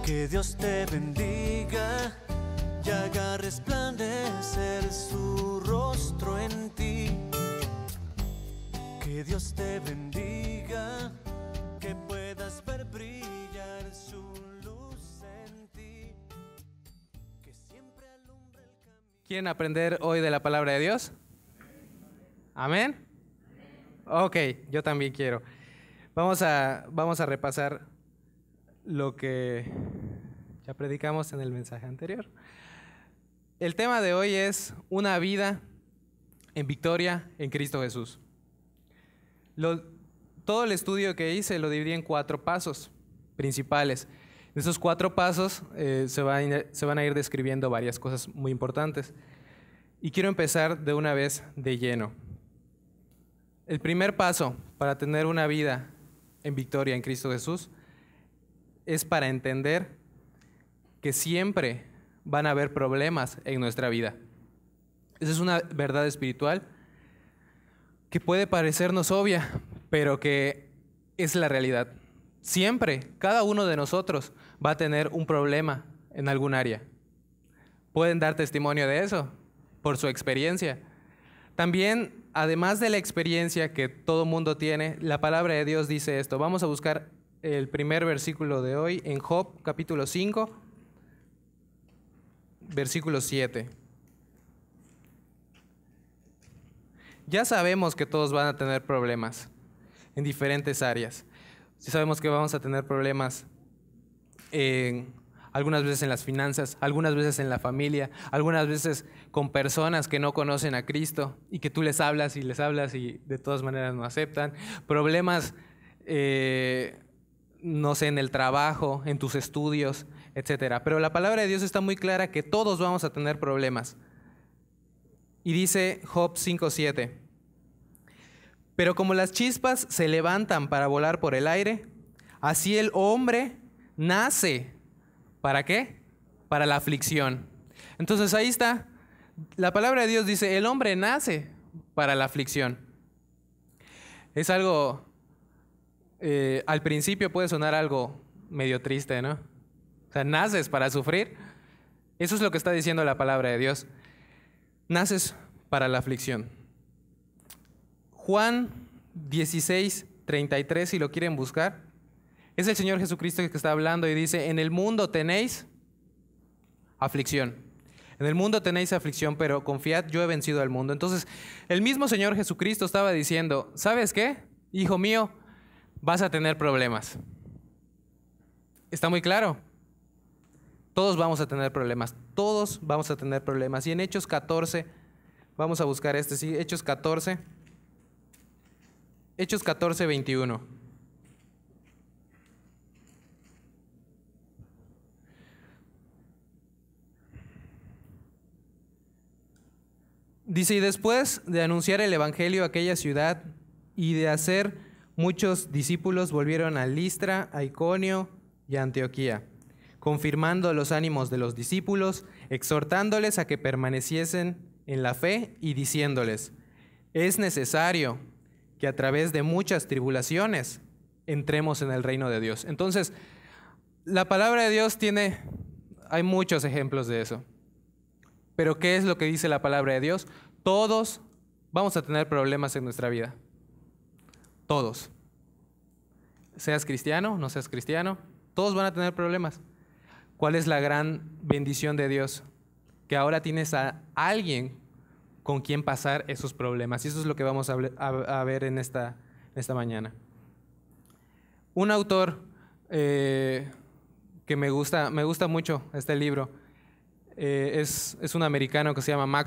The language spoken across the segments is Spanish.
Que Dios te bendiga y haga resplandecer su rostro en ti. Que Dios te bendiga, que puedas ver brillar su luz en ti. Que siempre alumbre el camino. ¿Quieren aprender hoy de la palabra de Dios? ¿Amén? Ok, yo también quiero. Vamos a repasar lo que ya predicamos en el mensaje anterior. El tema de hoy es una vida en victoria en Cristo Jesús. Todo el estudio que hice lo dividí en 4 pasos principales. En esos 4 pasos se van a ir describiendo varias cosas muy importantes. Y quiero empezar de una vez de lleno. El primer paso para tener una vida en victoria en Cristo Jesús es para entender que siempre van a haber problemas en nuestra vida. Esa es una verdad espiritual que puede parecernos obvia, pero que es la realidad. Siempre, cada uno de nosotros va a tener un problema en algún área. ¿Pueden dar testimonio de eso? Por su experiencia. También, además de la experiencia que todo mundo tiene, la palabra de Dios dice esto. Vamos a buscar el primer versículo de hoy en Job, capítulo 5, versículo 7. Ya sabemos que todos van a tener problemas en diferentes áreas. Ya sabemos que vamos a tener problemas algunas veces en las finanzas, algunas veces en la familia, algunas veces con personas que no conocen a Cristo y que tú les hablas y de todas maneras no aceptan. Problemas no sé, en el trabajo, en tus estudios, etcétera. Pero la palabra de Dios está muy clara que todos vamos a tener problemas. Y dice Job 5:7, pero como las chispas se levantan para volar por el aire, así el hombre nace. ¿Para qué? Para la aflicción. Entonces ahí está. La palabra de Dios dice, el hombre nace para la aflicción. Es algo... al principio puede sonar algo medio triste, ¿no? O sea, naces para sufrir. Eso es lo que está diciendo la palabra de Dios. Naces para la aflicción. Juan 16:33, si lo quieren buscar, es el Señor Jesucristo que está hablando y dice, en el mundo tenéis aflicción. En el mundo tenéis aflicción, pero confiad, yo he vencido al mundo. Entonces, el mismo Señor Jesucristo estaba diciendo, ¿sabes qué? Hijo mío, vas a tener problemas. ¿Está muy claro? Todos vamos a tener problemas. Todos vamos a tener problemas. Y en Hechos 14, vamos a buscar sí, Hechos 14. Hechos 14:21. Dice, y después de anunciar el evangelio a aquella ciudad y de hacer muchos discípulos, volvieron a Listra, a Iconio y a Antioquía, confirmando los ánimos de los discípulos, exhortándoles a que permaneciesen en la fe y diciéndoles, es necesario que a través de muchas tribulaciones entremos en el reino de Dios. Entonces, la palabra de Dios hay muchos ejemplos de eso. Pero ¿qué es lo que dice la palabra de Dios? Todos vamos a tener problemas en nuestra vida. Todos. Seas cristiano, no seas cristiano, todos van a tener problemas. ¿Cuál es la gran bendición de Dios? Que ahora tienes a alguien con quien pasar esos problemas. Y eso es lo que vamos a ver en esta mañana. Un autor que me gusta mucho este libro, es un americano que se llama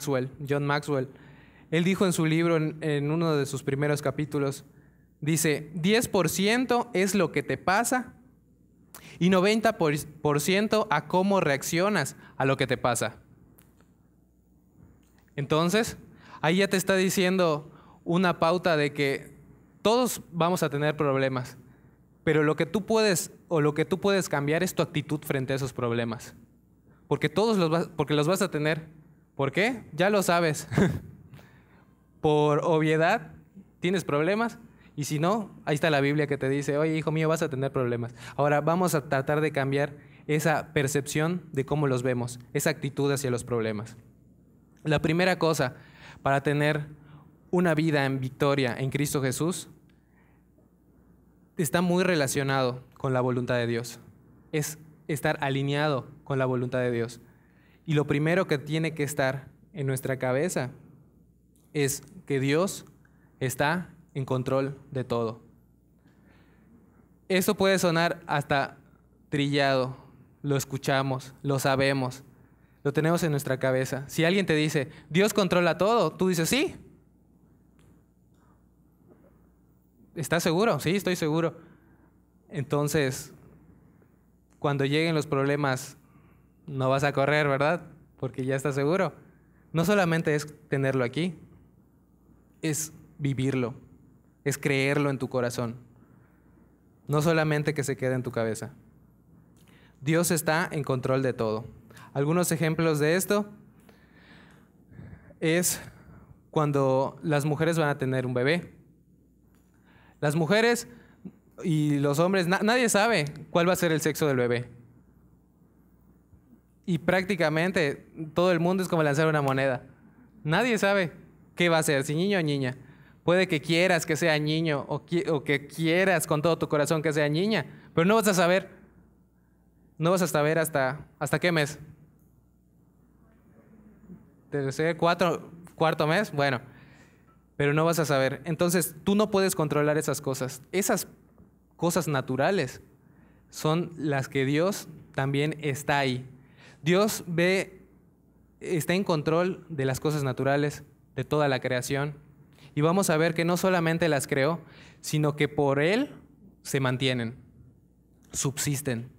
John Maxwell. Él dijo en su libro, en uno de sus primeros capítulos, dice, 10% es lo que te pasa y 90% a cómo reaccionas a lo que te pasa. Entonces, ahí ya te está diciendo una pauta de que todos vamos a tener problemas, pero lo que tú puedes cambiar es tu actitud frente a esos problemas. Porque porque los vas a tener. ¿Por qué? Ya lo sabes. Por obviedad, tienes problemas. Y si no, ahí está la Biblia que te dice, oye, hijo mío, vas a tener problemas. Ahora vamos a tratar de cambiar esa percepción de cómo los vemos, esa actitud hacia los problemas. La primera cosa para tener una vida en victoria en Cristo Jesús está muy relacionado con la voluntad de Dios. Es estar alineado con la voluntad de Dios. Y lo primero que tiene que estar en nuestra cabeza es que Dios está en control de todo. Eso puede sonar hasta trillado, lo escuchamos, lo sabemos, lo tenemos en nuestra cabeza. Si alguien te dice, Dios controla todo, tú dices, sí. ¿Estás seguro? Sí, estoy seguro. Entonces, cuando lleguen los problemas, no vas a correr, ¿verdad? Porque ya estás seguro. No solamente es tenerlo aquí, es vivirlo, es creerlo en tu corazón. No solamente que se quede en tu cabeza. Dios está en control de todo. Algunos ejemplos de esto es cuando las mujeres van a tener un bebé. Las mujeres y los hombres, nadie sabe cuál va a ser el sexo del bebé. Y prácticamente todo el mundo es como lanzar una moneda. Nadie sabe qué va a ser, si niño o niña. Puede que quieras que sea niño o que quieras con todo tu corazón que sea niña, pero no vas a saber. No vas a saber hasta qué mes. Tercer, cuarto mes, bueno, pero no vas a saber. Entonces, tú no puedes controlar esas cosas. Esas cosas naturales son las que Dios también está ahí. Dios está en control de las cosas naturales, de toda la creación. Y vamos a ver que no solamente las creó, sino que por Él se mantienen, subsisten.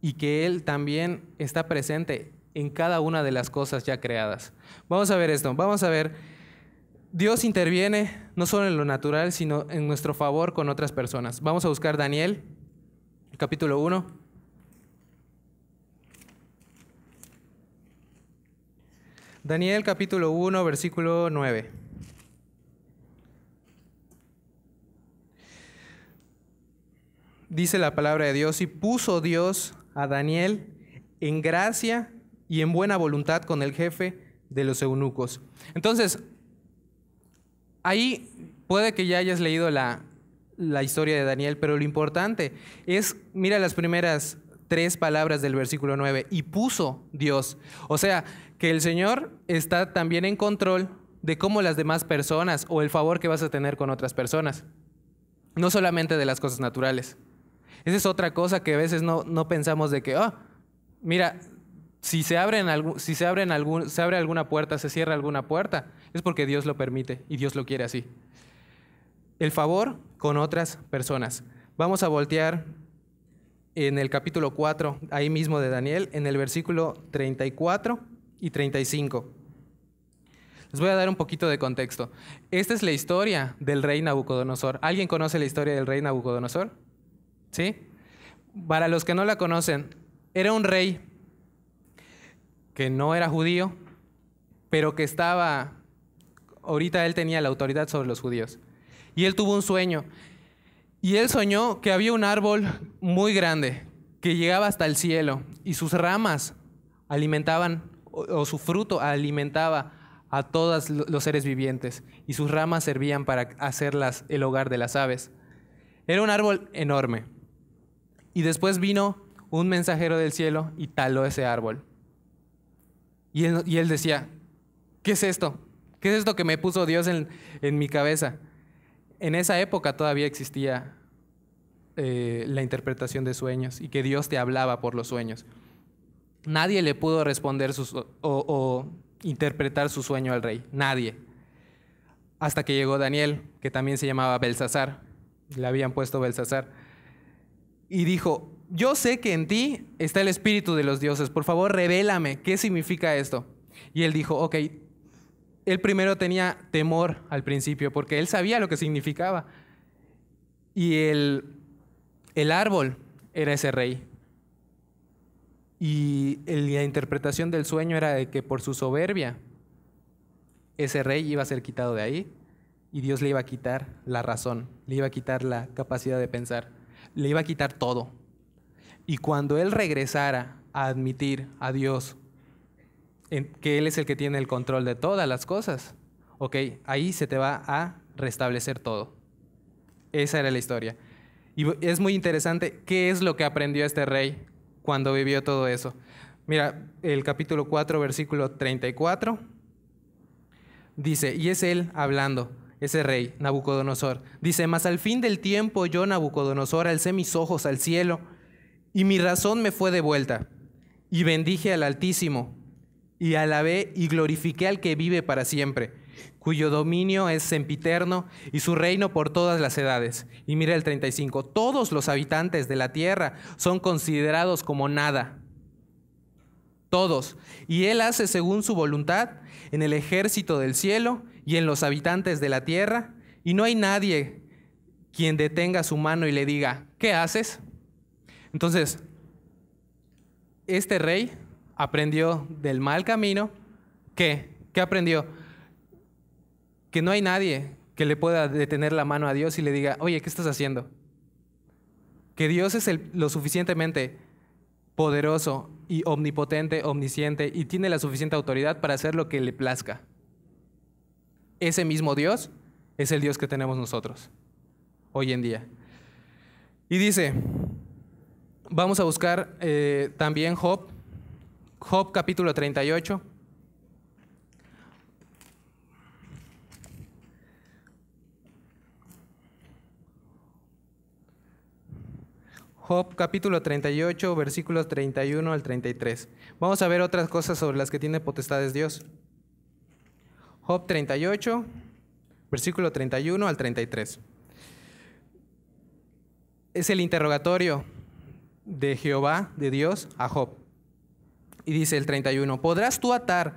Y que Él también está presente en cada una de las cosas ya creadas. Vamos a ver esto, vamos a ver. Dios interviene no solo en lo natural, sino en nuestro favor con otras personas. Vamos a buscar Daniel, capítulo 1. Daniel, capítulo 1, versículo 9. Dice la palabra de Dios, y puso Dios a Daniel en gracia y en buena voluntad con el jefe de los eunucos. Entonces, ahí puede que ya hayas leído la historia de Daniel, pero lo importante es, mira las primeras 3 palabras del versículo 9, y puso Dios. O sea, que el Señor está también en control de cómo las demás personas o el favor que vas a tener con otras personas. No solamente de las cosas naturales. Esa es otra cosa que a veces no pensamos de que, mira, si se abre alguna puerta, se cierra alguna puerta, es porque Dios lo permite y Dios lo quiere así. El favor con otras personas. Vamos a voltear en el capítulo 4, ahí mismo de Daniel, en el versículo 34 y 35. Les voy a dar un poquito de contexto. Esta es la historia del rey Nabucodonosor. ¿Alguien conoce la historia del rey Nabucodonosor? ¿Sí? Para los que no la conocen, era un rey que no era judío, pero que ahorita él tenía la autoridad sobre los judíos. Y él tuvo un sueño. Y él soñó que había un árbol muy grande que llegaba hasta el cielo y sus ramas alimentaban, o su fruto alimentaba a todos los seres vivientes y sus ramas servían para hacerlas el hogar de las aves. Era un árbol enorme. Y después vino un mensajero del cielo y taló ese árbol. Y él decía, ¿qué es esto? ¿Qué es esto que me puso Dios en mi cabeza? En esa época todavía existía la interpretación de sueños y que Dios te hablaba por los sueños. Nadie le pudo responder o interpretar su sueño al rey. Nadie. Hasta que llegó Daniel, que también se llamaba Belsasar. Le habían puesto Belsasar. Y dijo, yo sé que en ti está el espíritu de los dioses. Por favor, revélame, ¿qué significa esto? Y él dijo, ok, él primero tenía temor al principio porque él sabía lo que significaba. Y el árbol era ese rey. Y la interpretación del sueño era de que por su soberbia, ese rey iba a ser quitado de ahí y Dios le iba a quitar la razón, le iba a quitar la capacidad de pensar, le iba a quitar todo. Y cuando él regresara a admitir a Dios que Él es el que tiene el control de todas las cosas, ok, ahí se te va a restablecer todo. Esa era la historia. Y es muy interesante qué es lo que aprendió este rey cuando vivió todo eso. Mira, el capítulo 4, versículo 34, dice, y es él hablando, ese rey, Nabucodonosor. Dice, mas al fin del tiempo yo, Nabucodonosor, alcé mis ojos al cielo y mi razón me fue devuelta. Y bendije al Altísimo y alabé y glorifiqué al que vive para siempre, cuyo dominio es sempiterno y su reino por todas las edades. Y mira el 35, todos los habitantes de la tierra son considerados como nada. Todos. Y él hace según su voluntad en el ejército del cielo y en los habitantes de la tierra, y no hay nadie quien detenga su mano y le diga, ¿qué haces? Entonces, este rey aprendió del mal camino. ¿Qué aprendió? Que no hay nadie que le pueda detener la mano a Dios y le diga, oye, ¿qué estás haciendo? Que Dios es lo suficientemente poderoso y omnipotente, omnisciente, y tiene la suficiente autoridad para hacer lo que le plazca. Ese mismo Dios es el Dios que tenemos nosotros hoy en día. Y dice, vamos a buscar también Job capítulo 38. Job capítulo 38, versículos 31 al 33. Vamos a ver otras cosas sobre las que tiene potestades Dios. Job 38, versículo 31 al 33. Es el interrogatorio de Jehová, de Dios, a Job. Y dice el 31, ¿podrás tú atar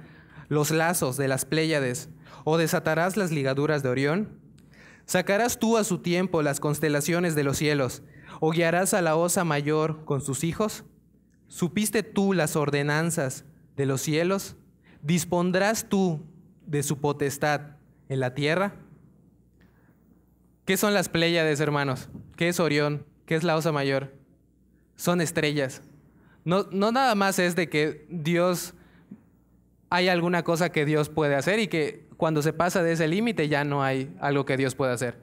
los lazos de las Pléyades o desatarás las ligaduras de Orión? ¿Sacarás tú a su tiempo las constelaciones de los cielos o guiarás a la osa mayor con sus hijos? ¿Supiste tú las ordenanzas de los cielos? ¿Dispondrás tú de su potestad en la tierra? ¿Qué son las Pléyades, hermanos? ¿Qué es Orión? ¿Qué es la osa mayor? Son estrellas. No nada más es de que Dios, hay alguna cosa que Dios puede hacer y que cuando se pasa de ese límite ya no hay algo que Dios pueda hacer.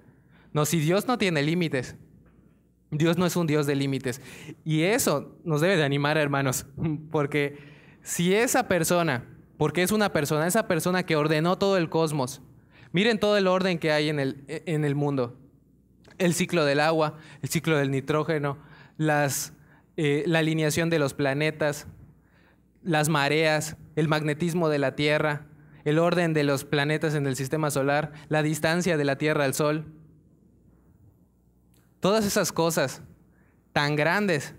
No, si Dios no tiene límites, Dios no es un Dios de límites. Y eso nos debe de animar, hermanos, porque si esa persona, porque es una persona, esa persona que ordenó todo el cosmos, miren todo el orden que hay en el mundo, el ciclo del agua, el ciclo del nitrógeno, la alineación de los planetas, las mareas, el magnetismo de la Tierra, el orden de los planetas en el sistema solar, la distancia de la Tierra al Sol. Todas esas cosas tan grandes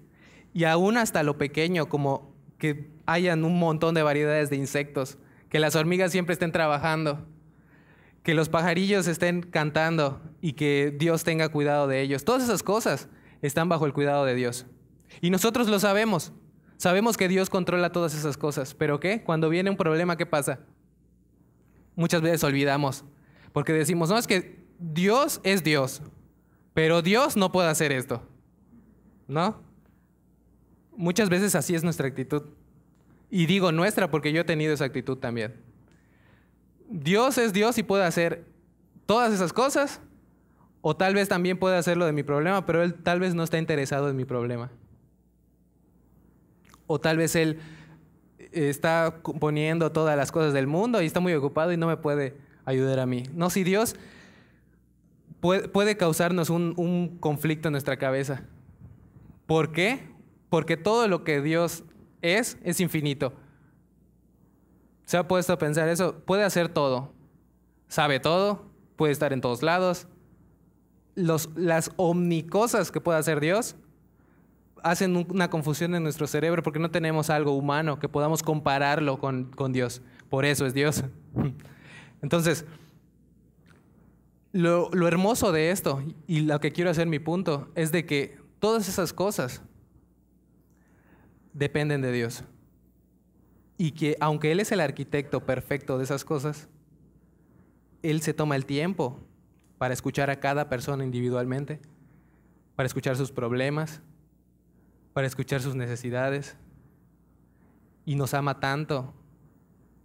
y aún hasta lo pequeño, como que hayan un montón de variedades de insectos, que las hormigas siempre estén trabajando, que los pajarillos estén cantando y que Dios tenga cuidado de ellos. Todas esas cosas están bajo el cuidado de Dios. Y nosotros lo sabemos. Sabemos que Dios controla todas esas cosas. ¿Pero qué? Cuando viene un problema, ¿qué pasa? Muchas veces olvidamos. Porque decimos, no, es que Dios es Dios. Pero Dios no puede hacer esto. ¿No? Muchas veces así es nuestra actitud. Y digo nuestra porque yo he tenido esa actitud también. Dios es Dios y puede hacer todas esas cosas. O tal vez también puede hacerlo de mi problema, pero Él tal vez no está interesado en mi problema. O tal vez Él está componiendo todas las cosas del mundo y está muy ocupado y no me puede ayudar a mí. No, si Dios puede causarnos un conflicto en nuestra cabeza. ¿Por qué? Porque todo lo que Dios es infinito. ¿Se ha puesto a pensar eso? Puede hacer todo. Sabe todo. Puede estar en todos lados. Las omnicosas que puede hacer Dios hacen una confusión en nuestro cerebro porque no tenemos algo humano que podamos compararlo con Dios. Por eso es Dios. Entonces, lo hermoso de esto, y lo que quiero hacer mi punto, es de que todas esas cosas dependen de Dios. Y que aunque Él es el arquitecto perfecto de esas cosas, Él se toma el tiempo para escuchar a cada persona individualmente, para escuchar sus problemas, para escuchar sus necesidades, y nos ama tanto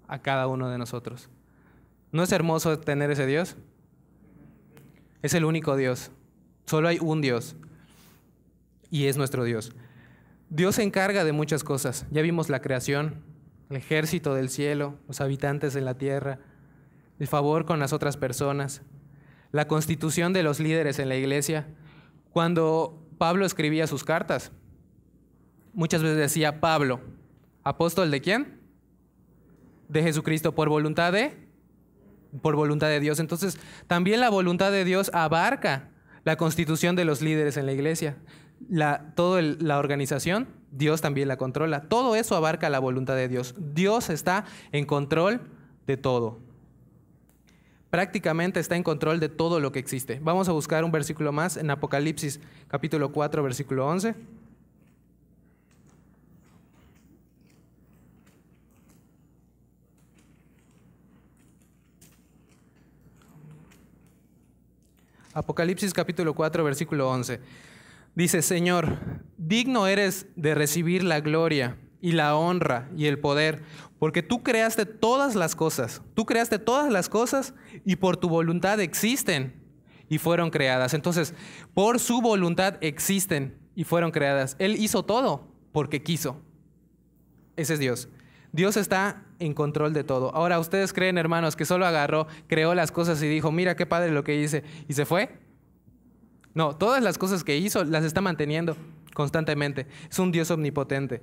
a cada uno de nosotros. ¿No es hermoso tener ese Dios? Es el único Dios. Solo hay un Dios, y es nuestro Dios. Dios se encarga de muchas cosas. Ya vimos la creación, el ejército del cielo, los habitantes en la tierra, el favor con las otras personas, la constitución de los líderes en la iglesia. Cuando Pablo escribía sus cartas, muchas veces decía Pablo, ¿apóstol de quién? De Jesucristo, por voluntad de Dios. Entonces, también la voluntad de Dios abarca la constitución de los líderes en la iglesia. Toda la organización, Dios también la controla. Todo eso abarca la voluntad de Dios. Dios está en control de todo. Prácticamente está en control de todo lo que existe. Vamos a buscar un versículo más en Apocalipsis capítulo 4, versículo 11. Apocalipsis capítulo 4, versículo 11. Dice, Señor, digno eres de recibir la gloria y la honra y el poder, porque tú creaste todas las cosas. Tú creaste todas las cosas y por tu voluntad existen y fueron creadas. Entonces, por su voluntad existen y fueron creadas. Él hizo todo porque quiso. Ese es Dios. Dios está en control de todo. Ahora, ¿ustedes creen, hermanos, que solo agarró, creó las cosas y dijo, mira qué padre lo que hice, y se fue? No, todas las cosas que hizo las está manteniendo constantemente. Es un Dios omnipotente.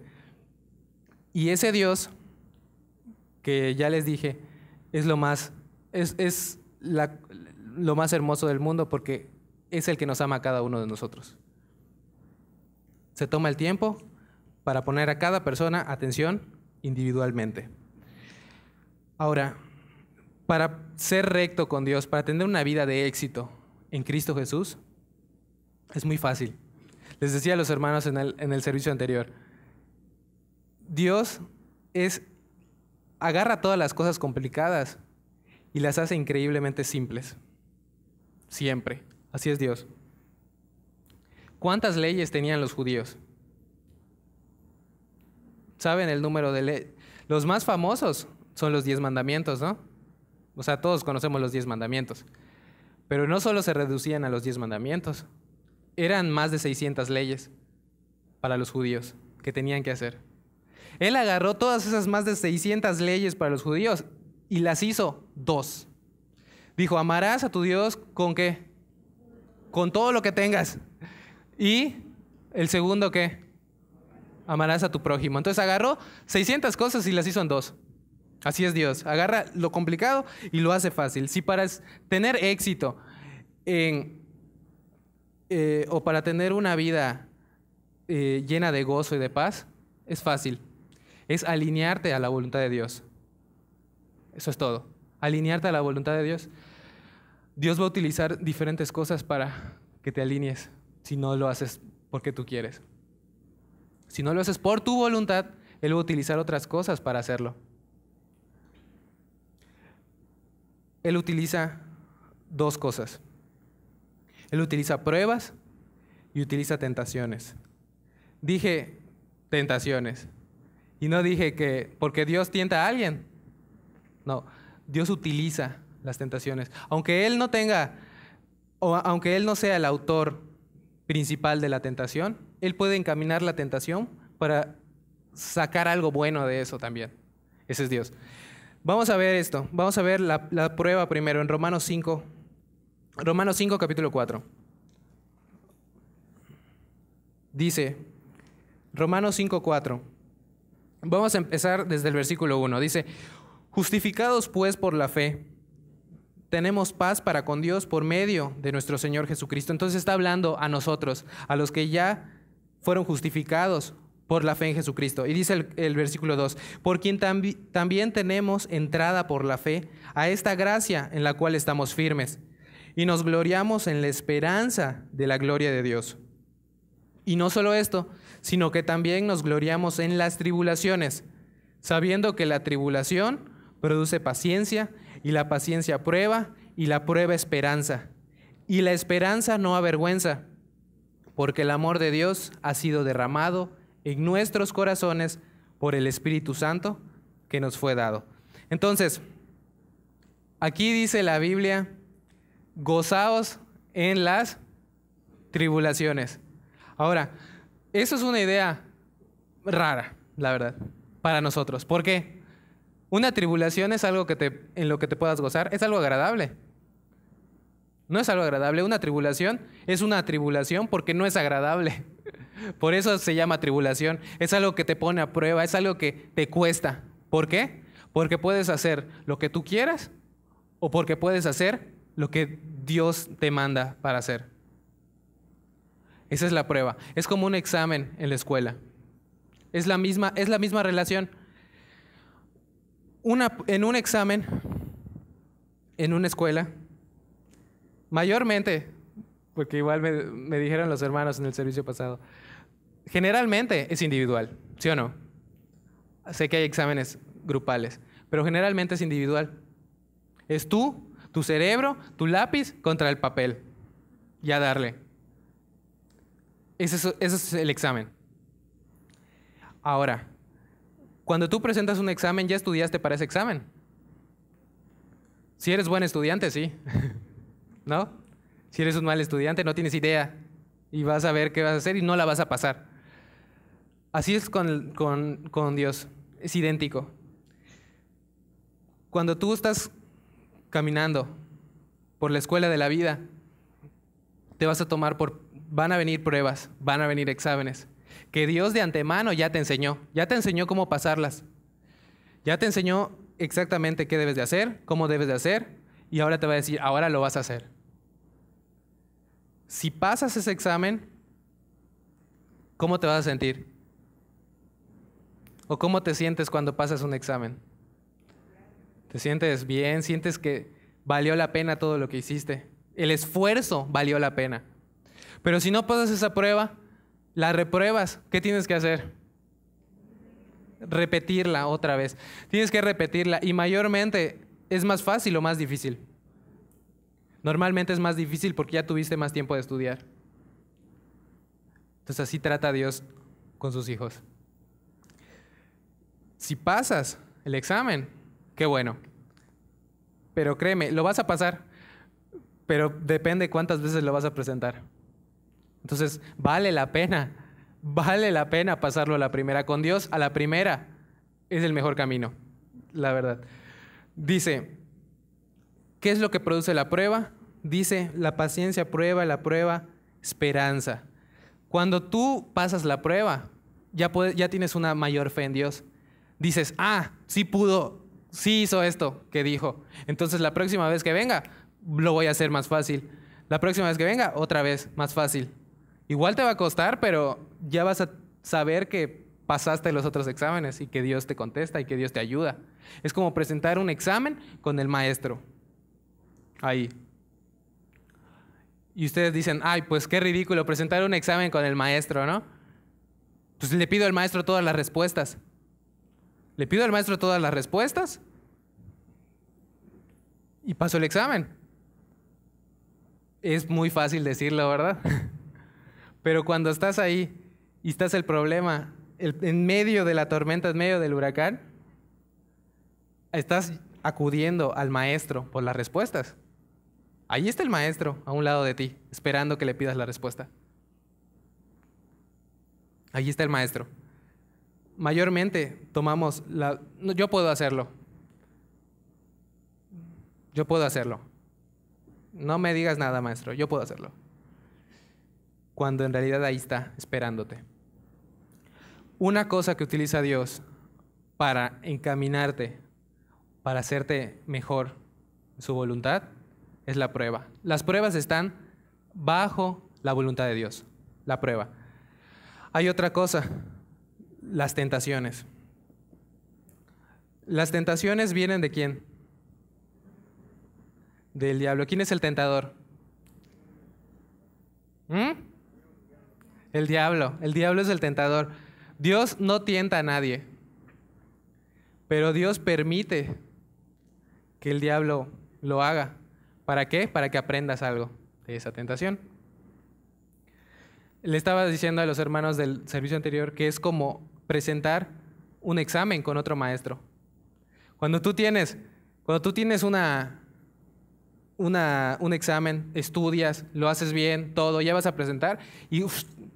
Y ese Dios, que ya les dije, es lo más hermoso del mundo, porque es el que nos ama a cada uno de nosotros. Se toma el tiempo para poner a cada persona atención individualmente. Ahora, para ser recto con Dios, para tener una vida de éxito en Cristo Jesús, es muy fácil. Les decía a los hermanos en el servicio anterior, Dios agarra todas las cosas complicadas y las hace increíblemente simples. Siempre. Así es Dios. ¿Cuántas leyes tenían los judíos? ¿Saben el número de leyes? Los más famosos son los 10 mandamientos, ¿no? O sea, todos conocemos los 10 mandamientos. Pero no solo se reducían a los 10 mandamientos. Eran más de 600 leyes para los judíos que tenían que hacer. Él agarró todas esas más de 600 leyes para los judíos y las hizo 2. Dijo, amarás a tu Dios ¿con qué? Con todo lo que tengas. Y el segundo, ¿qué? Amarás a tu prójimo. Entonces agarró 600 cosas y las hizo en 2. Así es Dios. Agarra lo complicado y lo hace fácil. Si para tener éxito o para tener una vida llena de gozo y de paz, es fácil. Es alinearte a la voluntad de Dios. Eso es todo. Alinearte a la voluntad de Dios. Dios va a utilizar diferentes cosas para que te alinees si no lo haces porque tú quieres. Si no lo haces por tu voluntad, Él va a utilizar otras cosas para hacerlo. Él utiliza 2 cosas. Él utiliza pruebas y utiliza tentaciones. Dije tentaciones. Y no dije que porque Dios tienta a alguien. No, Dios utiliza las tentaciones. Aunque Él no tenga, o aunque Él no sea el autor principal de la tentación, Él puede encaminar la tentación para sacar algo bueno de eso también. Ese es Dios. Vamos a ver esto. Vamos a ver la prueba primero en Romanos 5. Romanos 5, capítulo 4. Dice, Romanos 5, 4. Vamos a empezar desde el versículo 1. Dice, justificados pues por la fe, tenemos paz para con Dios por medio de nuestro Señor Jesucristo. Entonces está hablando a nosotros, a los que ya fueron justificados por la fe en Jesucristo. Y dice el versículo 2, por quien también tenemos entrada por la fe a esta gracia en la cual estamos firmes y nos gloriamos en la esperanza de la gloria de Dios. Y no solo esto, sino que también nos gloriamos en las tribulaciones, sabiendo que la tribulación produce paciencia, y la paciencia prueba, y la prueba esperanza. Y la esperanza no avergüenza, porque el amor de Dios ha sido derramado en nuestros corazones por el Espíritu Santo que nos fue dado. Entonces, aquí dice la Biblia, gozaos en las tribulaciones. Ahora, eso es una idea rara, la verdad, para nosotros. ¿Por qué? Una tribulación es algo en lo que te puedas gozar, es algo agradable. No es algo agradable. Una tribulación es una tribulación porque no es agradable. Por eso se llama tribulación. Es algo que te pone a prueba, es algo que te cuesta. ¿Por qué? Porque puedes hacer lo que tú quieras o porque puedes hacer lo que Dios te manda para hacer. Esa es la prueba. Es como un examen en la escuela. Es la misma relación. En un examen, en una escuela, mayormente, porque igual me dijeron los hermanos en el servicio pasado, generalmente es individual, ¿sí o no? Sé que hay exámenes grupales, pero generalmente es individual. Es tú, tu cerebro, tu lápiz contra el papel. Y a darle. Ese es el examen. Ahora, cuando tú presentas un examen, ¿ya estudiaste para ese examen? Si eres buen estudiante, sí. ¿No? Si eres un mal estudiante, no tienes idea. Y vas a ver qué vas a hacer y no la vas a pasar. Así es con Dios. Es idéntico. Cuando tú estás caminando por la escuela de la vida, van a venir pruebas, van a venir exámenes, que Dios de antemano ya te enseñó cómo pasarlas, ya te enseñó exactamente qué debes de hacer, cómo debes de hacer, y ahora te va a decir, ahora lo vas a hacer. Si pasas ese examen, ¿cómo te vas a sentir? ¿O cómo te sientes cuando pasas un examen? ¿Te sientes bien? ¿Sientes que valió la pena todo lo que hiciste? El esfuerzo valió la pena. Pero si no pasas esa prueba, la repruebas, ¿qué tienes que hacer? Repetirla otra vez. Tienes que repetirla y mayormente es más fácil o más difícil. Normalmente es más difícil porque ya tuviste más tiempo de estudiar. Entonces así trata Dios con sus hijos. Si pasas el examen, qué bueno. Pero créeme, lo vas a pasar, pero depende cuántas veces lo vas a presentar. Entonces, vale la pena pasarlo a la primera. Con Dios, a la primera es el mejor camino, la verdad. Dice, ¿qué es lo que produce la prueba? Dice, la paciencia prueba, la prueba, esperanza. Cuando tú pasas la prueba, ya tienes una mayor fe en Dios. Dices, sí pudo, sí hizo esto que dijo. Entonces, la próxima vez que venga, lo voy a hacer más fácil. La próxima vez que venga, otra vez, más fácil. Igual te va a costar, pero ya vas a saber que pasaste los otros exámenes y que Dios te contesta y que Dios te ayuda. Es como presentar un examen con el maestro. Ahí. Y ustedes dicen, pues qué ridículo presentar un examen con el maestro, ¿no? Pues le pido al maestro todas las respuestas. Le pido al maestro todas las respuestas y paso el examen. Es muy fácil decirlo, ¿verdad? Pero cuando estás ahí y estás el problema, en medio de la tormenta, en medio del huracán, estás acudiendo al maestro por las respuestas. Ahí está el maestro a un lado de ti, esperando que le pidas la respuesta. Ahí está el maestro. Mayormente tomamos yo puedo hacerlo. Yo puedo hacerlo. No me digas nada, maestro, yo puedo hacerlo. Cuando en realidad ahí está, esperándote. Una cosa que utiliza Dios para encaminarte, para hacerte mejor en su voluntad, es la prueba. Las pruebas están bajo la voluntad de Dios, la prueba. Hay otra cosa, las tentaciones. Las tentaciones vienen ¿de quién? Del diablo. ¿Quién es el tentador? El diablo. El diablo es el tentador. Dios no tienta a nadie, pero Dios permite que el diablo lo haga. ¿Para qué? Para que aprendas algo de esa tentación. Le estaba diciendo a los hermanos del servicio anterior que es como presentar un examen con otro maestro. Cuando tú tienes un examen, estudias, lo haces bien, todo, ya vas a presentar y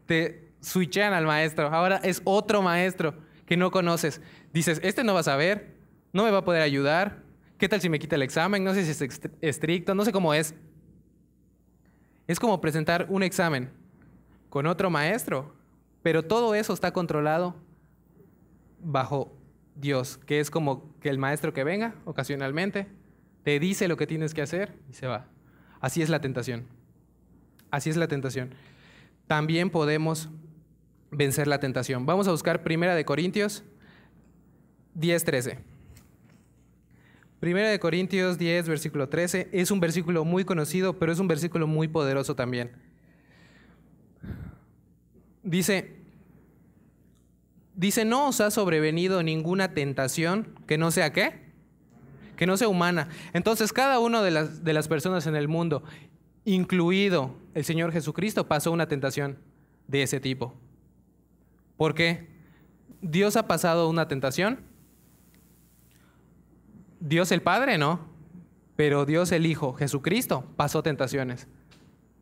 te switchean al maestro. Ahora es otro maestro que no conoces. Dices, este no va a saber, no me va a poder ayudar. ¿Qué tal si me quita el examen? No sé si es estricto, no sé cómo es. Es como presentar un examen con otro maestro, pero todo eso está controlado bajo Dios, que es como que el maestro que venga ocasionalmente te dice lo que tienes que hacer y se va. Así es la tentación. Así es la tentación. También podemos vencer la tentación. Vamos a buscar 1 Corintios 10:13. 1 Corintios 10, versículo 13. Es un versículo muy conocido, pero es un versículo muy poderoso también. Dice, no os ha sobrevenido ninguna tentación que no sea ¿qué? Que no sea humana. Entonces cada una de las personas en el mundo, incluido el Señor Jesucristo, pasó una tentación de ese tipo. ¿Por qué? ¿Dios ha pasado una tentación? Dios el Padre, no. Pero Dios el Hijo, Jesucristo, pasó tentaciones.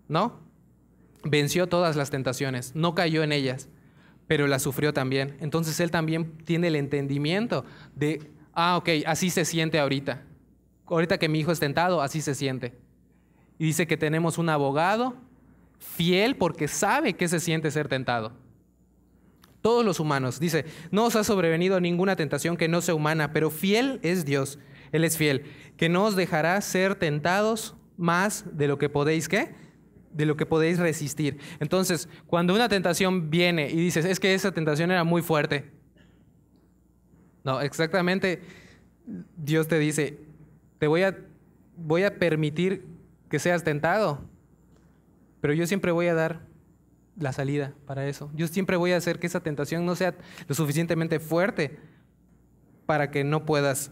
¿No? Venció todas las tentaciones, no cayó en ellas, pero las sufrió también. Entonces Él también tiene el entendimiento de, ok, así se siente ahorita. Ahorita que mi hijo es tentado, así se siente. Y dice que tenemos un abogado fiel porque sabe qué se siente ser tentado. Todos los humanos, dice, no os ha sobrevenido ninguna tentación que no sea humana, pero fiel es Dios, Él es fiel, que no os dejará ser tentados más de lo que podéis, ¿qué? De lo que podéis resistir. Entonces, cuando una tentación viene y dices, es que esa tentación era muy fuerte. No, exactamente, Dios te dice, te voy a permitir que seas tentado, pero yo siempre voy a dar la salida para eso. Yo siempre voy a hacer que esa tentación no sea lo suficientemente fuerte para que no puedas,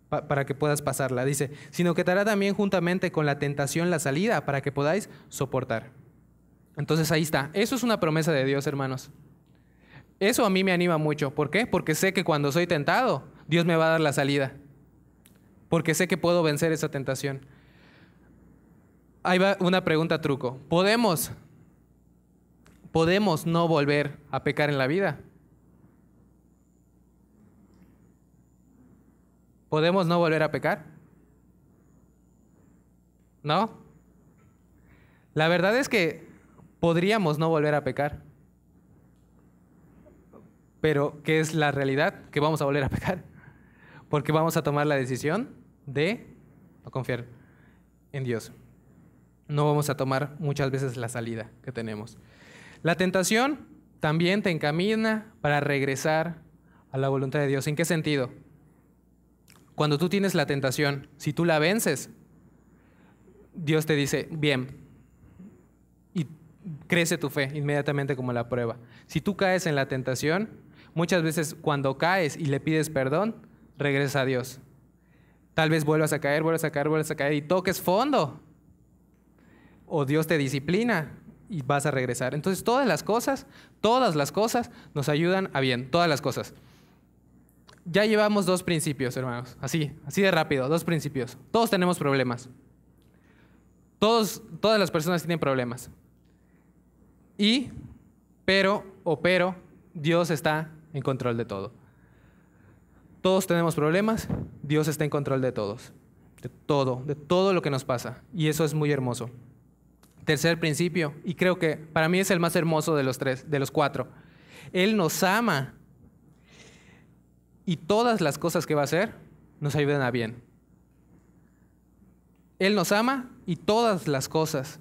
para que puedas pasarla. Dice, sino que te hará también juntamente con la tentación la salida para que podáis soportar. Entonces ahí está. Eso es una promesa de Dios, hermanos. Eso a mí me anima mucho. ¿Por qué? Porque sé que cuando soy tentado, Dios me va a dar la salida. Porque sé que puedo vencer esa tentación. Ahí va una pregunta truco. ¿Podemos no volver a pecar en la vida? ¿Podemos no volver a pecar? ¿No? La verdad es que podríamos no volver a pecar. Pero, ¿qué es la realidad? Que vamos a volver a pecar. Porque vamos a tomar la decisión de no confiar en Dios. No vamos a tomar muchas veces la salida que tenemos. La tentación también te encamina para regresar a la voluntad de Dios. ¿En qué sentido? Cuando tú tienes la tentación, si tú la vences, Dios te dice, bien, y crece tu fe inmediatamente como la prueba. Si tú caes en la tentación, muchas veces cuando caes y le pides perdón, regresa a Dios. Tal vez vuelvas a caer y toques fondo. O Dios te disciplina y vas a regresar. Entonces todas las cosas nos ayudan a bien, todas las cosas. Ya llevamos 2 principios, hermanos, así de rápido, 2 principios. Todos tenemos problemas. Todas las personas tienen problemas. Pero, Dios está en control de todo. Todos tenemos problemas, Dios está en control de todos. De todo lo que nos pasa. Y eso es muy hermoso. Tercer principio, y creo que para mí es el más hermoso de los 4. Él nos ama. Y todas las cosas que va a hacer nos ayudan a bien. Él nos ama y todas las cosas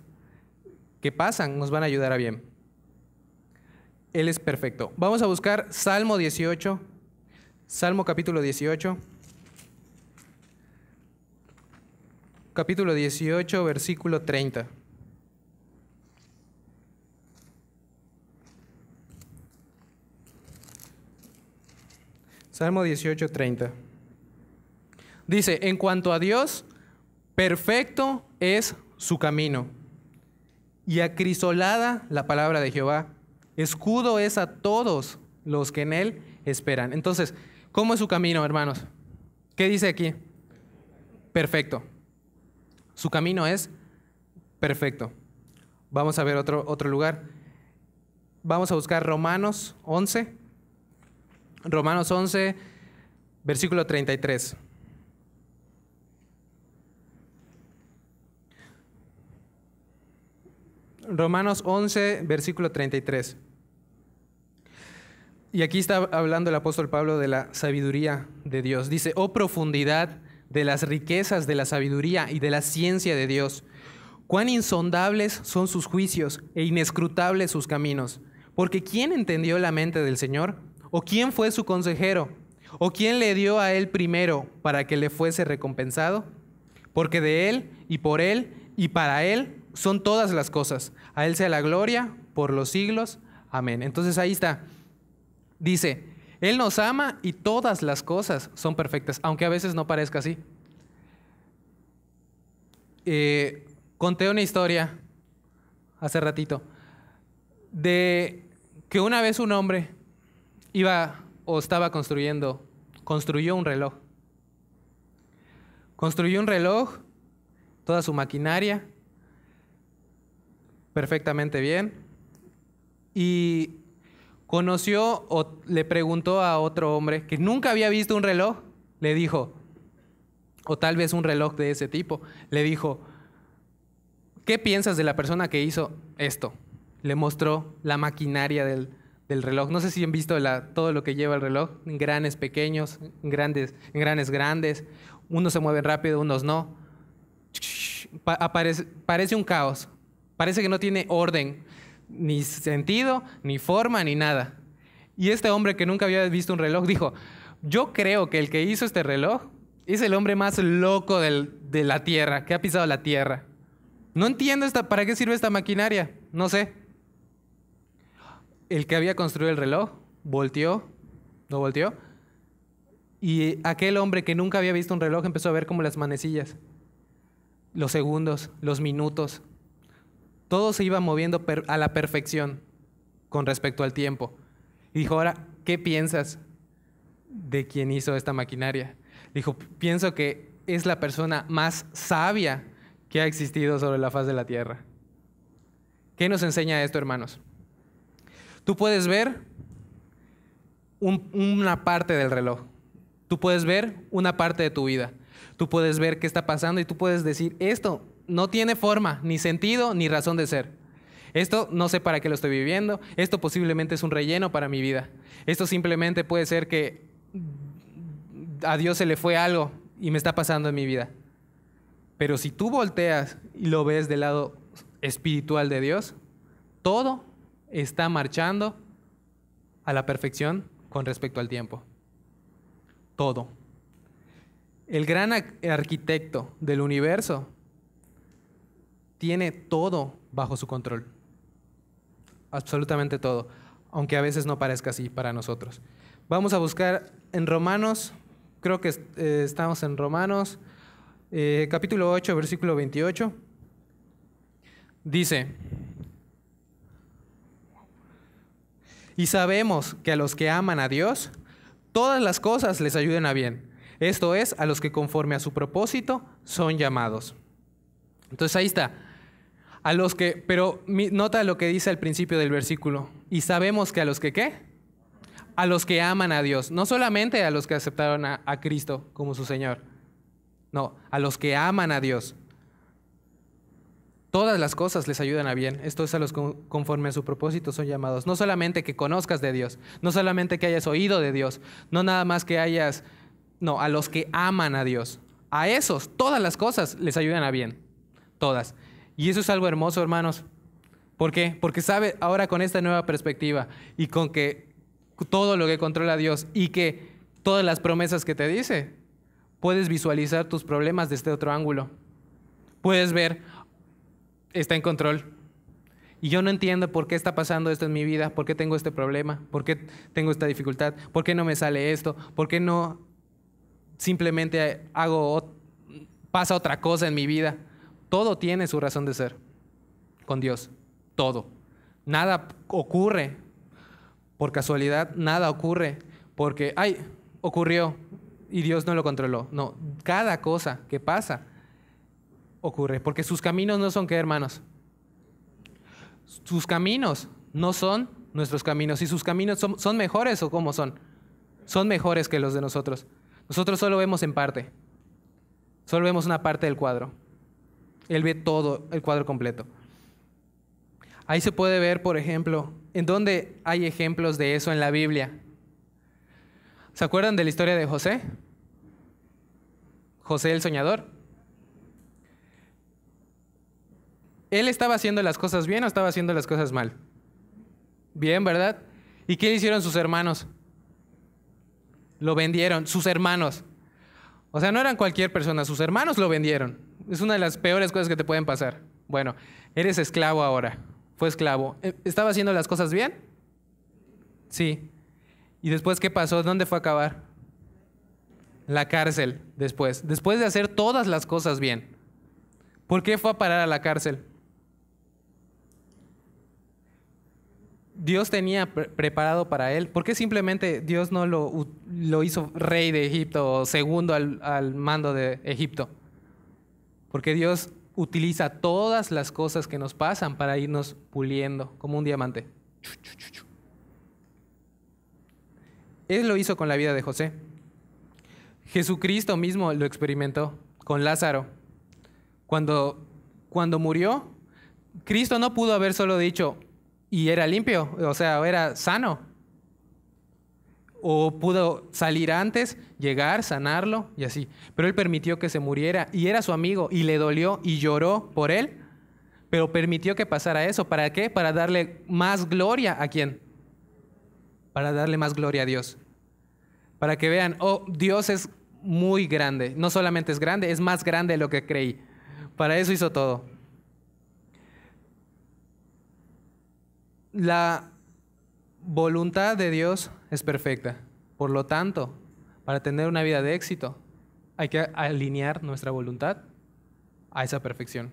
que pasan nos van a ayudar a bien. Él es perfecto. Vamos a buscar Salmo 18, Salmo capítulo 18. Capítulo 18, versículo 30. Salmo 18, 30. Dice, en cuanto a Dios, perfecto es su camino, y acrisolada la palabra de Jehová. Escudo es a todos los que en él esperan. Entonces, ¿cómo es su camino, hermanos? ¿Qué dice aquí? Perfecto. Su camino es perfecto. Vamos a ver otro lugar. Vamos a buscar Romanos 11. Romanos 11, versículo 33. Romanos 11, versículo 33. Y aquí está hablando el apóstol Pablo de la sabiduría de Dios. Dice, oh profundidad de las riquezas de la sabiduría y de la ciencia de Dios. Cuán insondables son sus juicios e inescrutables sus caminos. Porque ¿quién entendió la mente del Señor? ¿O quién fue su consejero? ¿O quién le dio a él primero para que le fuese recompensado? Porque de él y por él y para él son todas las cosas. A él sea la gloria por los siglos. Amén. Entonces ahí está. Dice, Él nos ama y todas las cosas son perfectas, aunque a veces no parezca así. Conté una historia hace ratito de que una vez un hombre construyó un reloj. Construyó un reloj, toda su maquinaria, perfectamente bien, y conoció o le preguntó a otro hombre que nunca había visto un reloj, le dijo, o tal vez un reloj de ese tipo, le dijo, ¿qué piensas de la persona que hizo esto? Le mostró la maquinaria del reloj. No sé si han visto todo lo que lleva el reloj, engranes pequeños, engranes grandes, unos se mueven rápido, unos no. Parece un caos, parece que no tiene orden, ni sentido, ni forma, ni nada. Y este hombre que nunca había visto un reloj dijo, yo creo que el que hizo este reloj es el hombre más loco de la tierra, que ha pisado la tierra. No entiendo para qué sirve esta maquinaria, no sé. El que había construido el reloj volteó, y aquel hombre que nunca había visto un reloj empezó a ver como las manecillas, los segundos, los minutos, todo se iba moviendo a la perfección con respecto al tiempo. Y dijo, ahora, ¿qué piensas de quien hizo esta maquinaria? Dijo, pienso que es la persona más sabia que ha existido sobre la faz de la tierra. ¿Qué nos enseña esto, hermanos? Tú puedes ver una parte del reloj. Tú puedes ver una parte de tu vida. Tú puedes ver qué está pasando y tú puedes decir, esto no tiene forma, ni sentido, ni razón de ser. Esto no sé para qué lo estoy viviendo. Esto posiblemente es un relleno para mi vida. Esto simplemente puede ser que a Dios se le fue algo y me está pasando en mi vida. Pero si tú volteas y lo ves del lado espiritual de Dios, todo está marchando a la perfección con respecto al tiempo. Todo. El gran arquitecto del universo tiene todo bajo su control. Absolutamente todo. Aunque a veces no parezca así para nosotros. Vamos a buscar en Romanos, creo que estamos en Romanos, capítulo 8, versículo 28. Dice, y sabemos que a los que aman a Dios, todas las cosas les ayudan a bien. Esto es, a los que conforme a su propósito son llamados. Entonces ahí está. Pero nota lo que dice al principio del versículo. Y sabemos que a los que ¿qué? A los que aman a Dios. No solamente a los que aceptaron a Cristo como su Señor. No, a los que aman a Dios. Todas las cosas les ayudan a bien. Esto es, a los que conforme a su propósito son llamados. No solamente que conozcas de Dios. No solamente que hayas oído de Dios. No nada más que hayas... No, a los que aman a Dios. A esos, todas las cosas les ayudan a bien. Todas. Y eso es algo hermoso, hermanos. ¿Por qué? Porque sabe ahora con esta nueva perspectiva y con que todo lo que controla Dios y que todas las promesas que te dice, puedes visualizar tus problemas desde otro ángulo. Puedes ver, está en control. Y yo no entiendo por qué está pasando esto en mi vida, por qué tengo este problema, por qué tengo esta dificultad, por qué no me sale esto, por qué no simplemente pasa otra cosa en mi vida. Todo tiene su razón de ser con Dios, todo. Nada ocurre por casualidad, nada ocurre porque, ocurrió y Dios no lo controló. No, cada cosa que pasa ocurre porque sus caminos no son, ¿qué, hermanos? Sus caminos no son nuestros caminos. ¿Y sus caminos son mejores o cómo son? Son mejores que los de nosotros. Nosotros solo vemos en parte. Solo vemos una parte del cuadro. Él ve todo el cuadro completo. Ahí se puede ver, por ejemplo, en dónde hay ejemplos de eso en la Biblia. ¿Se acuerdan de la historia de José? José el soñador. ¿Él estaba haciendo las cosas bien o estaba haciendo las cosas mal? Bien, ¿verdad? ¿Y qué le hicieron sus hermanos? Lo vendieron, sus hermanos. O sea, no eran cualquier persona, sus hermanos lo vendieron. Es una de las peores cosas que te pueden pasar. Bueno, eres esclavo ahora. Fue esclavo. ¿Estaba haciendo las cosas bien? Sí. ¿Y después qué pasó? ¿Dónde fue a acabar? La cárcel después. Después de hacer todas las cosas bien. ¿Por qué fue a parar a la cárcel? Dios tenía preparado para él. ¿Por qué simplemente Dios no lo hizo rey de Egipto o segundo al mando de Egipto? Porque Dios utiliza todas las cosas que nos pasan para irnos puliendo como un diamante. Él lo hizo con la vida de José. Jesucristo mismo lo experimentó con Lázaro. Cuando murió, Cristo no pudo haber solo dicho, y era limpio, o sea, era sano. O pudo salir antes, llegar, sanarlo y así. Pero Él permitió que se muriera y era su amigo y le dolió y lloró por Él. Pero permitió que pasara eso. ¿Para qué? Para darle más gloria a ¿quién? Para darle más gloria a Dios. Para que vean, Dios es muy grande. No solamente es grande, es más grande de lo que creí. Para eso hizo todo. La voluntad de Dios es perfecta. Por lo tanto, para tener una vida de éxito, hay que alinear nuestra voluntad a esa perfección,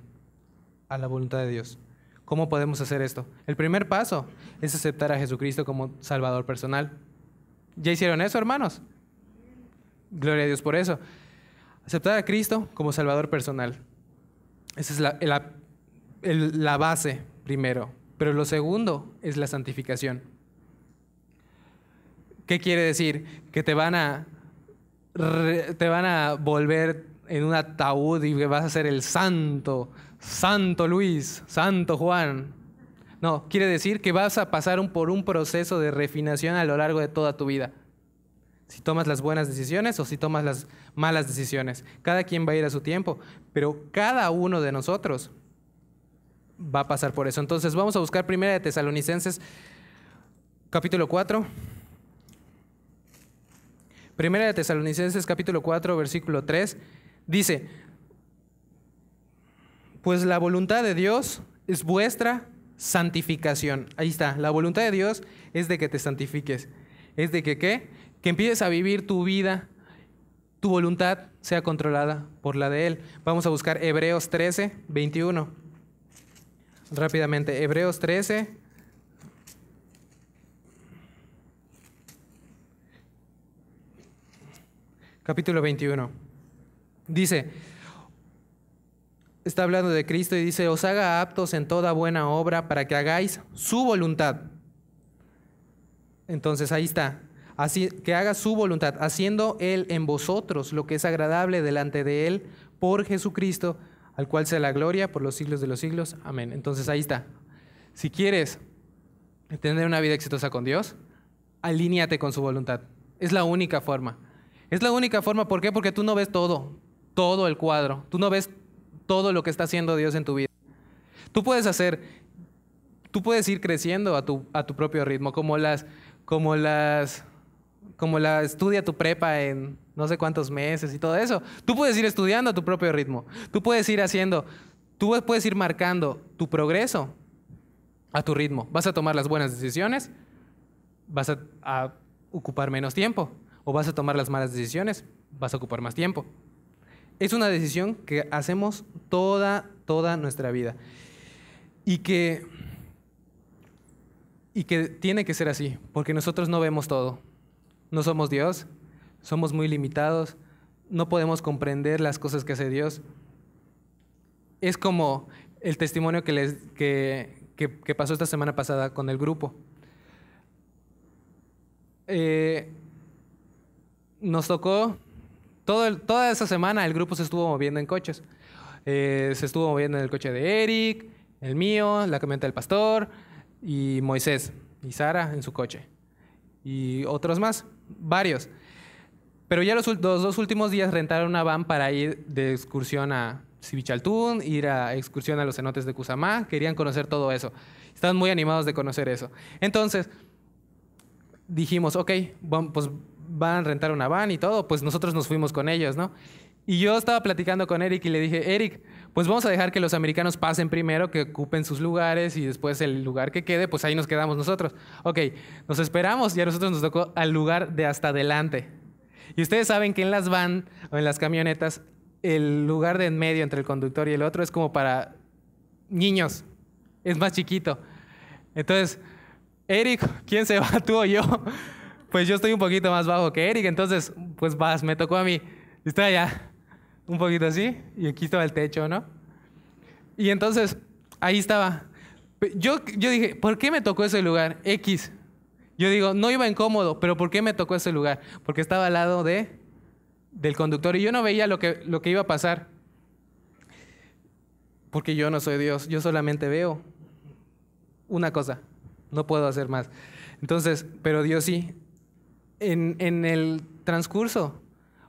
a la voluntad de Dios. ¿Cómo podemos hacer esto? El primer paso es aceptar a Jesucristo como Salvador personal. ¿Ya hicieron eso, hermanos? Gloria a Dios por eso. Aceptar a Cristo como Salvador personal. Esa es la base primero. Pero lo segundo es la santificación. ¿Qué quiere decir? Que te van a volver en un ataúd y vas a ser el santo, Santo Luis, Santo Juan. No, quiere decir que vas a pasar por un proceso de refinación a lo largo de toda tu vida. Si tomas las buenas decisiones o si tomas las malas decisiones. Cada quien va a ir a su tiempo, pero cada uno de nosotros va a pasar por eso. Entonces vamos a buscar 1 de Tesalonicenses, capítulo 4. 1 de Tesalonicenses, capítulo 4, versículo 3. Dice, pues la voluntad de Dios es vuestra santificación. Ahí está, la voluntad de Dios es de que te santifiques. Es de que, ¿qué? Que empieces a vivir tu vida, tu voluntad sea controlada por la de Él. Vamos a buscar Hebreos 13, 21. Rápidamente, Hebreos 13. Capítulo 21. Dice, está hablando de Cristo y dice, os haga aptos en toda buena obra para que hagáis su voluntad. Entonces ahí está. Así que haga su voluntad, haciendo Él en vosotros lo que es agradable delante de Él por Jesucristo, al cual sea la gloria por los siglos de los siglos. Amén. Entonces ahí está. Si quieres tener una vida exitosa con Dios, alíñate con su voluntad. Es la única forma. Es la única forma, ¿por qué? Porque tú no ves todo el cuadro. Tú no ves todo lo que está haciendo Dios en tu vida. Tú puedes hacer tú puedes ir creciendo a tu propio ritmo, como la estudia tu prepa en no sé cuántos meses y todo eso. Tú puedes ir estudiando a tu propio ritmo. Tú puedes ir marcando tu progreso a tu ritmo. Vas a tomar las buenas decisiones, vas a ocupar menos tiempo. O vas a tomar las malas decisiones, vas a ocupar más tiempo. Es una decisión que hacemos toda nuestra vida. Y que tiene que ser así, porque nosotros no vemos todo. No somos Dios, somos muy limitados, no podemos comprender las cosas que hace Dios. Es como el testimonio que pasó esta semana pasada con el grupo. Nos tocó, toda esa semana el grupo se estuvo moviendo en coches. Se estuvo moviendo en el coche de Eric, el mío, la camioneta del pastor, y Moisés y Sara en su coche. Y otros más, varios. Pero ya los 2 últimos días rentaron una van para ir de excursión a Sibichaltún, ir a excursión a los cenotes de Cusamá. Querían conocer todo eso. Estaban muy animados de conocer eso. Entonces, dijimos, ok, pues van a rentar una van y todo, pues nosotros nos fuimos con ellos, ¿no? Y yo estaba platicando con Eric y le dije, Eric, pues vamos a dejar que los americanos pasen primero, que ocupen sus lugares y después el lugar que quede, pues ahí nos quedamos nosotros. Ok, nos esperamos y a nosotros nos tocó al lugar de hasta adelante. Y ustedes saben que en las van o en las camionetas, el lugar de en medio entre el conductor y el otro es como para niños, es más chiquito. Entonces, Eric, ¿quién se va, tú o yo? Pues yo estoy un poquito más bajo que Eric, entonces, pues me tocó a mí. Estoy allá, un poquito así, y aquí estaba el techo, ¿no? Y entonces, ahí estaba. Yo dije, ¿por qué me tocó ese lugar? X. Yo digo, no iba incómodo, pero ¿por qué me tocó ese lugar? Porque estaba al lado del conductor y yo no veía lo que iba a pasar. Porque yo no soy Dios, yo solamente veo una cosa, no puedo hacer más. Entonces, pero Dios sí. En el transcurso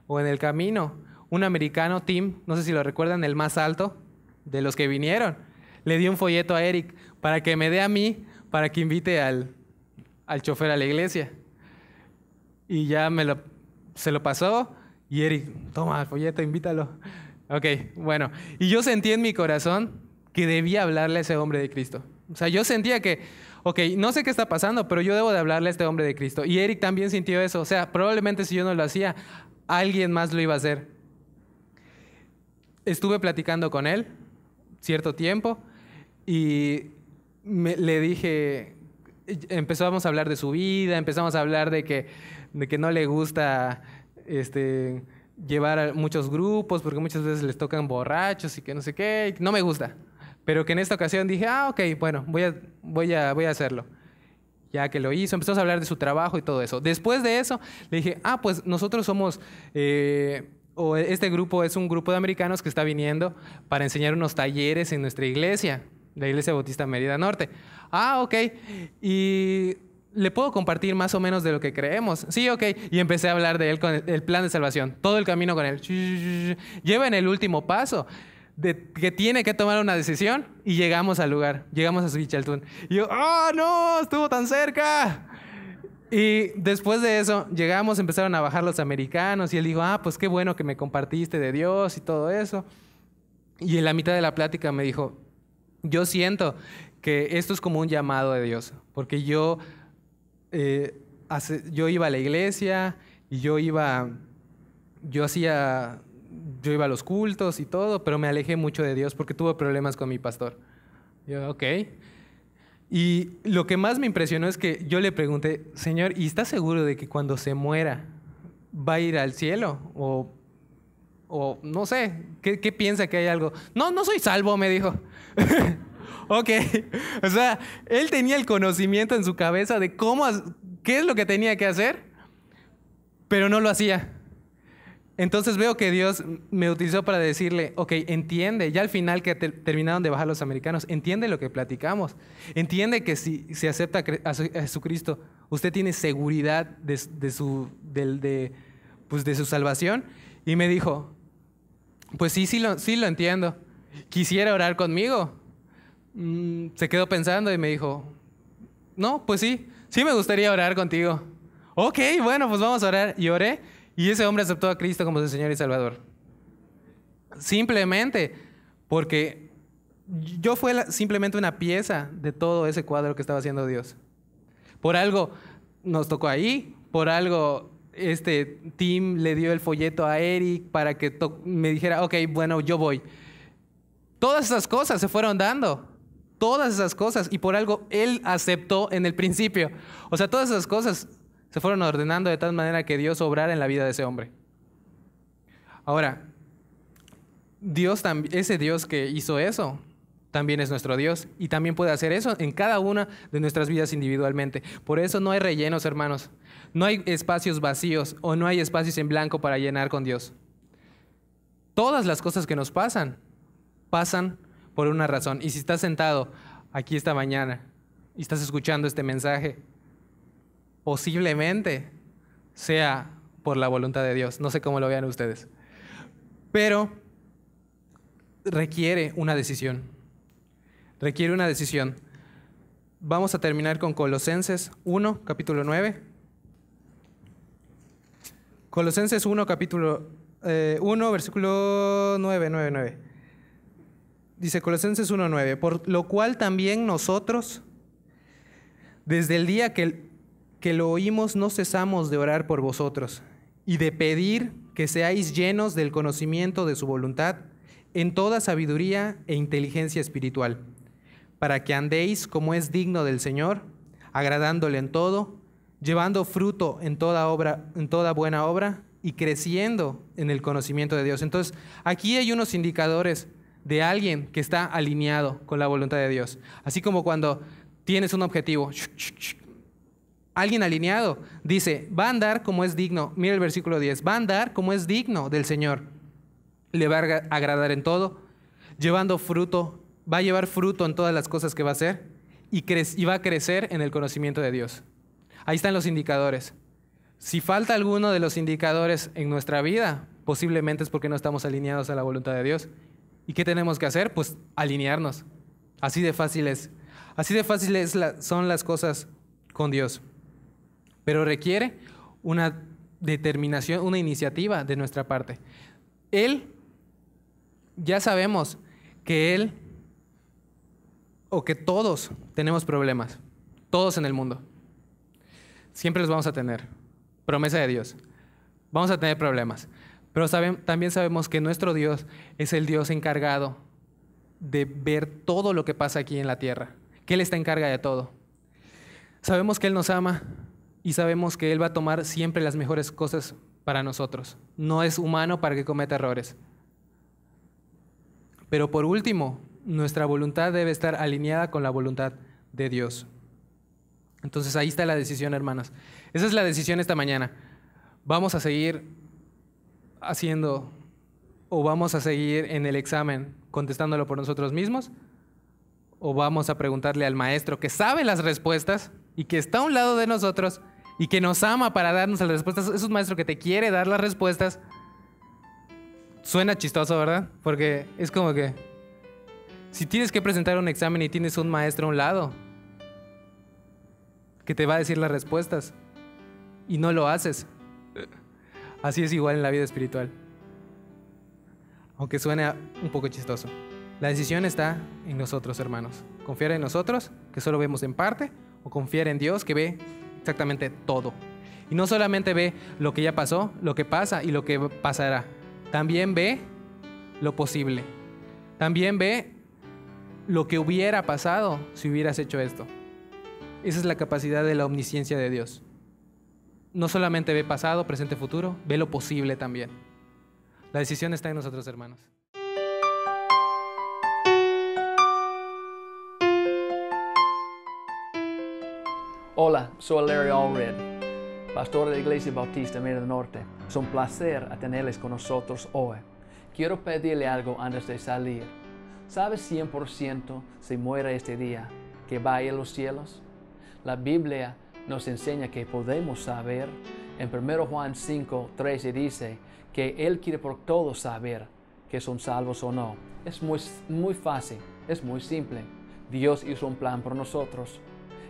o en el camino, un americano, Tim, no sé si lo recuerdan, el más alto de los que vinieron, le dio un folleto a Eric para que me dé a mí, para que invite al chofer a la iglesia. Y ya se lo pasó y Eric, toma el folleto, invítalo. Ok, bueno. Y yo sentí en mi corazón que debía hablarle a ese hombre de Cristo. O sea, yo sentía que, ok, no sé qué está pasando, pero yo debo de hablarle a este hombre de Cristo. Y Eric también sintió eso. O sea, probablemente si yo no lo hacía, alguien más lo iba a hacer. Estuve platicando con él cierto tiempo y le dije, empezamos a hablar de su vida, empezamos a hablar de que no le gusta llevar a muchos grupos porque muchas veces les tocan borrachos y que no sé qué, no me gusta. Pero que en esta ocasión dije, ok, bueno, voy a hacerlo. Ya que lo hizo, empezamos a hablar de su trabajo y todo eso. Después de eso, le dije, pues nosotros somos, o este grupo es un grupo de americanos que está viniendo para enseñar unos talleres en nuestra iglesia, la Iglesia Bautista Mérida Norte. Ok. Y ¿le puedo compartir más o menos de lo que creemos? Sí, ok. Y empecé a hablar de él con el plan de salvación, todo el camino con él. Lleva en el último paso, de que tiene que tomar una decisión y llegamos al lugar, llegamos a Sibichaltún. Y yo, no, estuvo tan cerca. Y después de eso llegamos, empezaron a bajar los americanos y él dijo, pues qué bueno que me compartiste de Dios y todo eso. Y en la mitad de la plática me dijo, yo siento que esto es como un llamado de Dios, porque yo iba a la iglesia y yo iba a los cultos y todo, pero me alejé mucho de Dios porque tuve problemas con mi pastor. Yo, ok. Y lo que más me impresionó es que yo le pregunté, Señor, ¿y estás seguro de que cuando se muera va a ir al cielo? O no sé, ¿qué piensa que hay algo? No soy salvo, me dijo. Ok. O sea, él tenía el conocimiento en su cabeza de qué es lo que tenía que hacer, pero no lo hacía. Entonces veo que Dios me utilizó para decirle, ok, entiende, ya al final que terminaron de bajar los americanos, entiende lo que platicamos, entiende que si se acepta a Jesucristo, usted tiene seguridad de su salvación. Y me dijo, pues sí lo entiendo, quisiera orar conmigo. Se quedó pensando y me dijo, no, pues sí me gustaría orar contigo. Ok, bueno, pues vamos a orar. Y oré, y ese hombre aceptó a Cristo como su Señor y Salvador. Simplemente porque yo fui simplemente una pieza de todo ese cuadro que estaba haciendo Dios. Por algo nos tocó ahí, por algo Tim le dio el folleto a Eric para que me dijera, ok, bueno, yo voy. Todas esas cosas se fueron dando, todas esas cosas, y por algo él aceptó en el principio. O sea, todas esas cosas se fueron ordenando de tal manera que Dios obrara en la vida de ese hombre. Ahora, ese Dios que hizo eso, también es nuestro Dios y también puede hacer eso en cada una de nuestras vidas individualmente. Por eso no hay rellenos, hermanos. No hay espacios vacíos o no hay espacios en blanco para llenar con Dios. Todas las cosas que nos pasan por una razón. Y si estás sentado aquí esta mañana y estás escuchando este mensaje, posiblemente sea por la voluntad de Dios. No sé cómo lo vean ustedes. Pero requiere una decisión. Requiere una decisión. Vamos a terminar con Colosenses 1, capítulo 9. Colosenses 1, capítulo 1, versículo 9. Dice Colosenses 1, 9. Por lo cual también nosotros, desde el día que lo oímos, no cesamos de orar por vosotros y de pedir que seáis llenos del conocimiento de su voluntad en toda sabiduría e inteligencia espiritual, para que andéis como es digno del Señor, agradándole en todo, llevando fruto en toda buena obra y creciendo en el conocimiento de Dios. Entonces, aquí hay unos indicadores de alguien que está alineado con la voluntad de Dios. Así como cuando tienes un objetivo, alguien alineado dice, va a andar como es digno. Mira el versículo 10, va a andar como es digno del Señor. Le va a agradar en todo, llevando fruto, va a llevar fruto en todas las cosas que va a hacer y va a crecer en el conocimiento de Dios. Ahí están los indicadores. Si falta alguno de los indicadores en nuestra vida, posiblemente es porque no estamos alineados a la voluntad de Dios. ¿Y qué tenemos que hacer? Pues alinearnos. Así de fáciles. Así de fáciles son las cosas con Dios. Pero requiere una determinación, una iniciativa de nuestra parte. Ya sabemos que que todos tenemos problemas. Todos en el mundo. Siempre los vamos a tener. Promesa de Dios. Vamos a tener problemas. Pero también sabemos que nuestro Dios es el Dios encargado de ver todo lo que pasa aquí en la tierra. Que Él está en carga de todo. Sabemos que Él nos ama y sabemos que Él va a tomar siempre las mejores cosas para nosotros. No es humano para que cometa errores. Pero por último, nuestra voluntad debe estar alineada con la voluntad de Dios. Entonces ahí está la decisión, hermanos. Esa es la decisión esta mañana. ¿Vamos a seguir haciendo o vamos a seguir en el examen contestándolo por nosotros mismos? ¿O vamos a preguntarle al maestro que sabe las respuestas y que está a un lado de nosotros y que nos ama para darnos las respuestas? Es un maestro que te quiere dar las respuestas. Suena chistoso, ¿verdad? Porque es como que si tienes que presentar un examen y tienes un maestro a un lado que te va a decir las respuestas y no lo haces, así es igual en la vida espiritual. Aunque suene un poco chistoso. La decisión está en nosotros, hermanos. Confiar en nosotros, que solo vemos en parte, o confiar en Dios, que ve exactamente todo. Y no solamente ve lo que ya pasó, lo que pasa y lo que pasará. También ve lo posible. También ve lo que hubiera pasado si hubieras hecho esto. Esa es la capacidad de la omnisciencia de Dios. No solamente ve pasado, presente, futuro, ve lo posible también. La decisión está en nosotros, hermanos. Hola, soy Larry Allred, pastor de la Iglesia Bautista Mira del Norte. Es un placer tenerles con nosotros hoy. Quiero pedirle algo antes de salir. ¿Sabes 100% si muere este día que va a ir a los cielos? La Biblia nos enseña que podemos saber. En 1 Juan 5:13 dice que Él quiere por todos saber que son salvos o no. Es muy fácil, es muy simple. Dios hizo un plan por nosotros.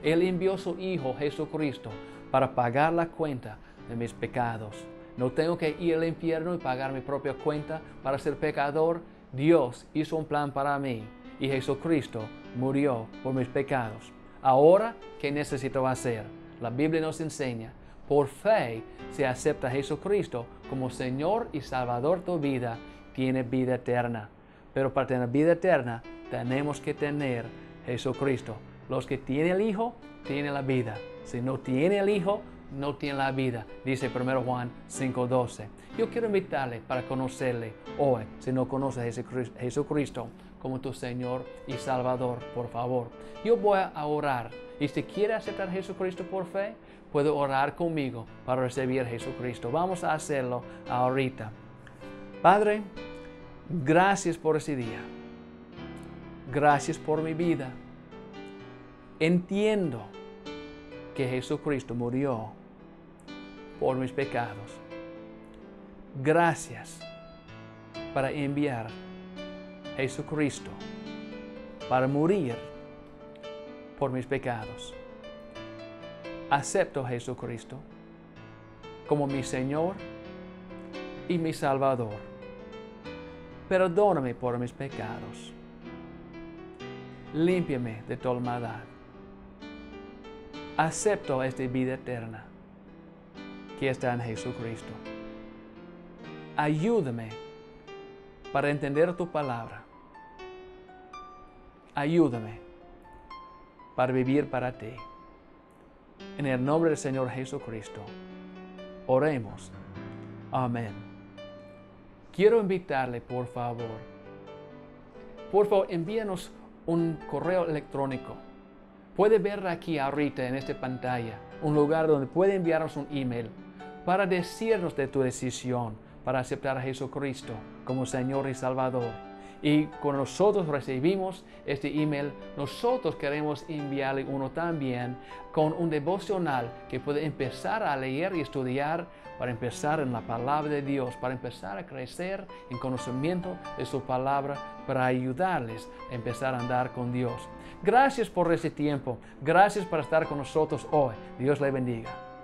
Él envió a su Hijo Jesucristo para pagar la cuenta de mis pecados. No tengo que ir al infierno y pagar mi propia cuenta para ser pecador. Dios hizo un plan para mí y Jesucristo murió por mis pecados. Ahora, ¿qué necesito hacer? La Biblia nos enseña, por fe se acepta a Jesucristo como Señor y Salvador de tu vida, tiene vida eterna. Pero para tener vida eterna, tenemos que tener Jesucristo. Los que tienen el Hijo, tienen la vida. Si no tiene el Hijo, no tiene la vida, dice 1 Juan 5:12. Yo quiero invitarle para conocerle hoy, si no conoces a Jesucristo como tu Señor y Salvador, por favor. Yo voy a orar, y si quiere aceptar a Jesucristo por fe, puede orar conmigo para recibir a Jesucristo. Vamos a hacerlo ahorita. Padre, gracias por ese día. Gracias por mi vida. Entiendo que Jesucristo murió por mis pecados. Gracias para enviar a Jesucristo para morir por mis pecados. Acepto a Jesucristo como mi Señor y mi Salvador. Perdóname por mis pecados. Límpiame de toda maldad. Acepto esta vida eterna que está en Jesucristo. Ayúdame para entender tu palabra. Ayúdame para vivir para ti. En el nombre del Señor Jesucristo, oremos. Amén. Quiero invitarle, por favor, envíanos un correo electrónico. Puede ver aquí ahorita en esta pantalla un lugar donde puede enviarnos un email para decirnos de tu decisión para aceptar a Jesucristo como Señor y Salvador. Y cuando nosotros recibimos este email, nosotros queremos enviarle uno también con un devocional que puede empezar a leer y estudiar para empezar en la palabra de Dios, para empezar a crecer en conocimiento de su palabra, para ayudarles a empezar a andar con Dios. Gracias por ese tiempo. Gracias por estar con nosotros hoy. Dios le bendiga.